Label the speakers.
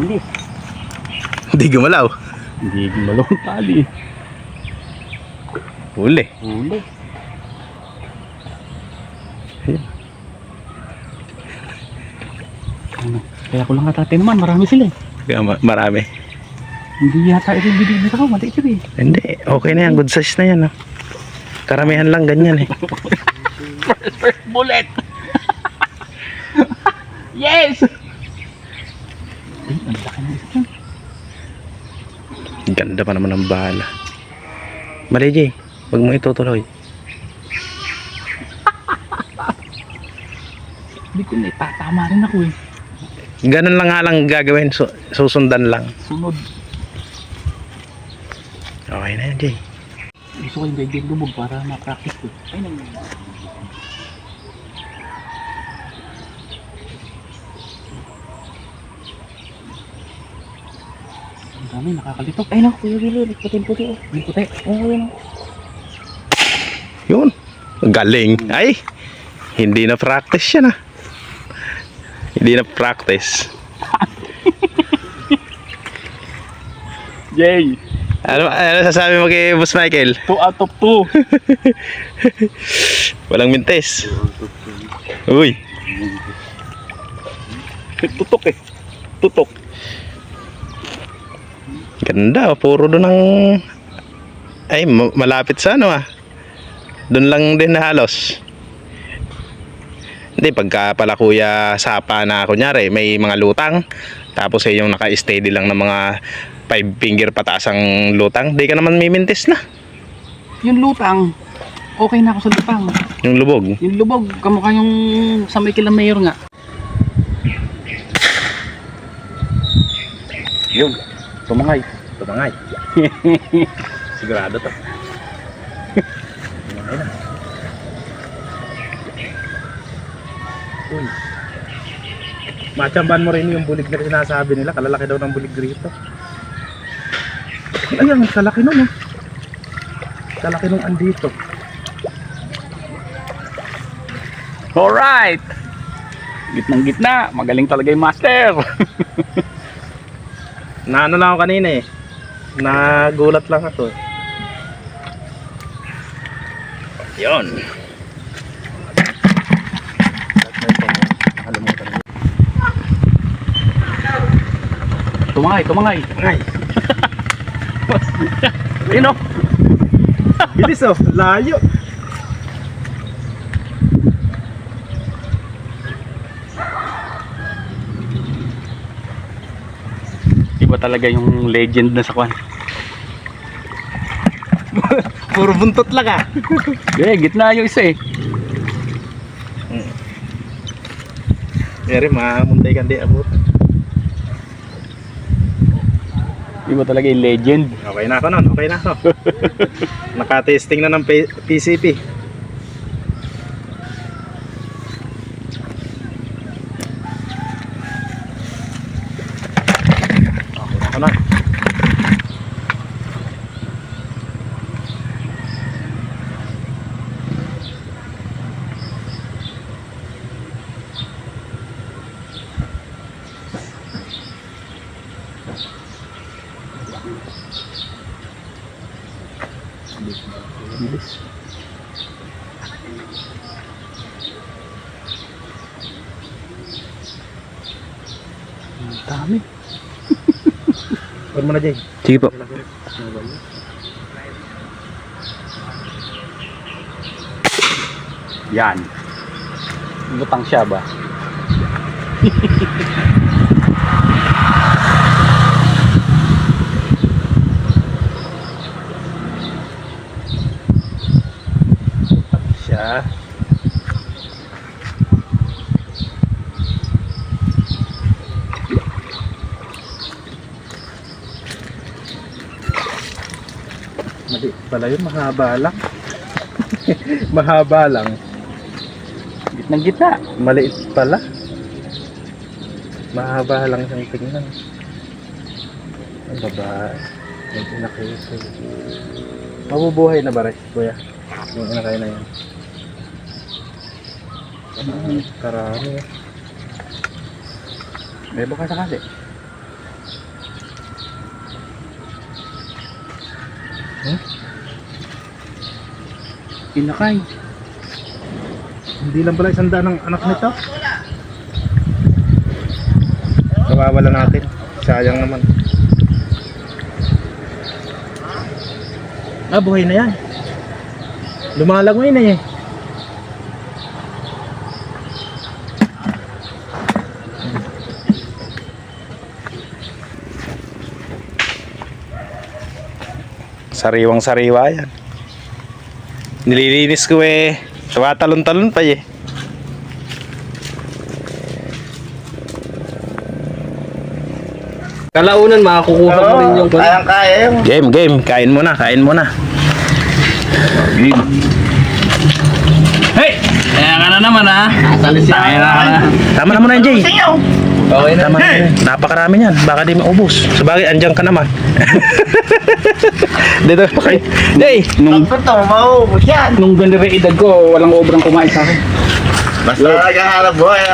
Speaker 1: Bilis.
Speaker 2: Hindi gumalaw.
Speaker 1: Hindi gumalaw ang tali.
Speaker 2: Huli.
Speaker 1: Huli.
Speaker 2: Ayun.
Speaker 1: Ano? Kaya ko lang katati naman, marami sila eh.
Speaker 2: Kaya marami.
Speaker 1: Hindi yata ito yung binibita ko, maliit yun eh.
Speaker 2: Hindi, okay na yan. Good size na yan. Oh. Karamihan lang ganyan eh.
Speaker 1: First bullet! Yes! Ay, ang laki na isa.
Speaker 2: Ganda pa naman ng bala. Mali, Jay. Huwag mo itutuloy.
Speaker 1: Hindi ko na itatama rin ako eh.
Speaker 2: Ganun lang nga lang gagawin. Susundan lang.
Speaker 1: Sunod.
Speaker 2: Okay na yan, Jay.
Speaker 1: Gusto ko yung gagawin lubog para ma-practice ko. Ay, naman. Ang dami, nakakalitok. Ay, naku, Kuya Willie. Puti-puti oh. Puti. Oh, yun oh.
Speaker 2: Yun. Galing. Ay, hindi na practice yan ah. Hindi na practice.
Speaker 1: Yay!
Speaker 2: Ano sasabi mo kay Boss Michael?
Speaker 1: 2 out of 2.
Speaker 2: Walang mintes. Uy.
Speaker 1: Tutok eh. Tutok.
Speaker 2: Ganda. Puro doon ang... Ay, malapit sa ano ah. Doon lang din na halos. Hindi, pagka pala kuya sapa na kunyari, may mga lutang. Tapos yung naka-steady lang ng mga 5 finger pataas ang lutang. Di ka naman mimintis na.
Speaker 1: Yung lutang, okay na ako sa lutang.
Speaker 2: Yung lubog.
Speaker 1: Yung lubog, kamukha yung sa may kila mayor nga. Yun, tumangay.
Speaker 2: Tumangay. Sigurado to. Tumangay na. Uy. Machamban mo rin yung bulig na sinasabi nila. Kalalaki daw ng bulig rito. Ay, ang kalaki nun oh. Kalaki nung andito.
Speaker 1: Alright! Gitnang gitna, magaling talaga yung master.
Speaker 2: Na ano lang ako kanina eh. Nagulat lang ako. Yun.
Speaker 1: Tumangay, tumangay.
Speaker 2: Ay.
Speaker 1: Ayun oh.
Speaker 2: Bilis oh, layo.
Speaker 1: Iba talaga yung legend na sa kwan.
Speaker 2: Puro buntot lang ah.
Speaker 1: Gitna yung isa eh.
Speaker 2: Eri, mamunday kan di abot.
Speaker 1: Iba talaga yung legend.
Speaker 2: Okay na ako nun, okay na ako. Naka-testing na ng PCP. Okay na ako na.
Speaker 1: Bilis. Ang dami.
Speaker 2: Huwag mo na, Jay.
Speaker 1: Sige po. Yan. Butang siya ba?
Speaker 2: Siya. Mali pala yun, mahaba lang. Mahaba lang.
Speaker 1: Gitnang gitna.
Speaker 2: Maliit pala. Mahaba lang siyang tingnan. Ang babae. Medyo nakita. Mabubuhay na ba rin, kuya? Yung inakay na yan. Karami.
Speaker 1: May buka sakali. Pinakay.
Speaker 2: Hindi lang pala isang daan ng anak nito. Kawawala natin. Sayang naman. Ah, buhay na yan. Lumalangoy na eh. Sariwang sariwa yan. Nililinis ko eh. Tumatalon-talon pa eh.
Speaker 1: Kalaunan, makakukuha mo rin yung
Speaker 3: Kayang-kaya yun.
Speaker 2: Game. Kain mo na, kain mo na.
Speaker 1: Hey! Kaya ka na naman ha. Tayo na.
Speaker 2: Tama na muna yan, Jay.
Speaker 1: Okay na.
Speaker 2: Tama na yan. Napakarami yan. Baka di maubos. Sabagay, andyan ka naman. Dito pa kayo. Jay!
Speaker 3: Nung ito, maubos yan.
Speaker 1: Nung ganito edad ko, walang obrang kumain sa akin.
Speaker 3: Basta naghahanap buhay.